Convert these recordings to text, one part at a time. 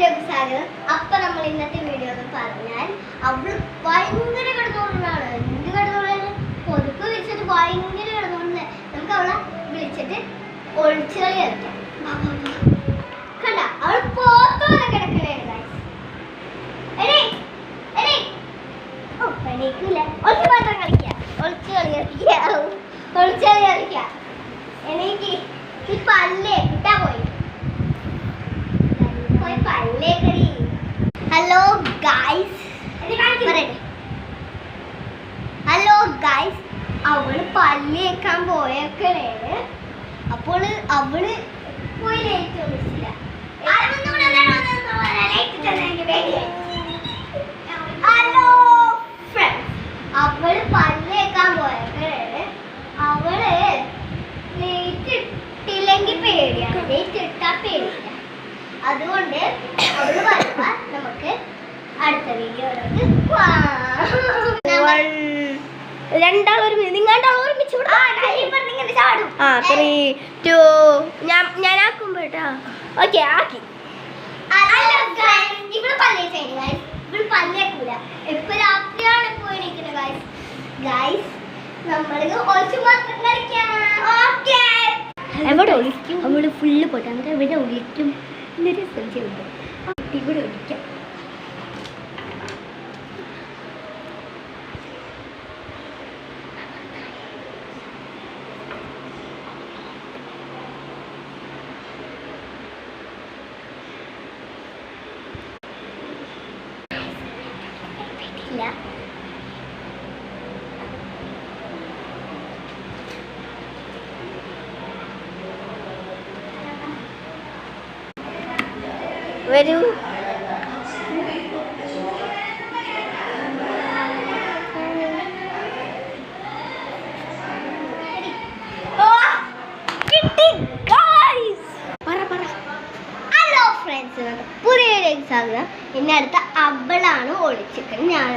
വീഡിയോക്ക് സ്വാഗതം. അപ്പൊ നമ്മൾ ഇന്നത്തെ വീഡിയോ എന്ന് പറഞ്ഞാൽ അവള് ഭയങ്കര കിടന്നുകൊണ്ടാണ്. എന്ത് കിടന്നുകൊണ്ടാണ്? പൊതുപ്പ് വിളിച്ചിട്ട് ഭയങ്കര കിടന്നുകൊണ്ട് നമുക്ക് അവളെ വിളിച്ചിട്ട് ഒളിച്ചുകളി കളിക്കാം. കണ്ട അവൾ പോത്തോടെ കിടക്കണേ. എണീക്കില്ല. ഒളിച്ചു മാത്രം കളിക്കാം. ഒളിച്ചുകളി കളിക്കാം. എനിക്ക് ഈ പല്ലേ കിട്ടാ പോയി. ഹലോ ഗൈസ്, ഹലോ ഗൈസ്, അവള് പല്ലേക്കാൻ പോയേക്കണേണ്. അപ്പോൾ അവള് പോയി ലേറ്റ് വിളിച്ചില്ല. ഹലോ ഫ്രണ്ട്സ്, അവള് പല്ലേക്കാൻ പോയേക്കണേണ്. അവള് ലേറ്റ് ഇട്ടില്ലെങ്കിൽ പേടിയാണ്, ലേറ്റ് ഇട്ടാ പേടിയില്ല. അതുകൊണ്ട് അവള് വരുമ്പോ നമുക്ക് അടുത്ത വീഡിയോയിലേക്ക് ഞാൻ ആക്കുമ്പോട്ടാ. ഓക്കെ ആക്കി. ഇവിടെ പല്ലേക്കൂല. ഇപ്പൊ രാത്രിയാണ് പോയിരിക്കുന്നത് ഗൈസ്. ഗൈസ് നമ്മള് ഒളിച്ചു മാത്രം കളിക്കാം. ഓക്കെ, എവിടെ ഒളിക്കും? അവള് ഫുള്ള് പോട്ടെ. നമുക്ക് എവിടെ ഒളിക്കും എന്നൊരു സംശയമുണ്ട്. ഇവിടെ ഒളിക്കാം. വരൂ. ഹലോ ഫ്രണ്ട്സ്, പുതിയൊരു എക്സാം. പിന്നെ അടുത്ത അവളാണ് ഒളിച്ചിട്ട് ഞാൻ.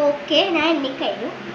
ഓക്കെ, ഞാൻ എണ്ണിക്കഴിഞ്ഞു.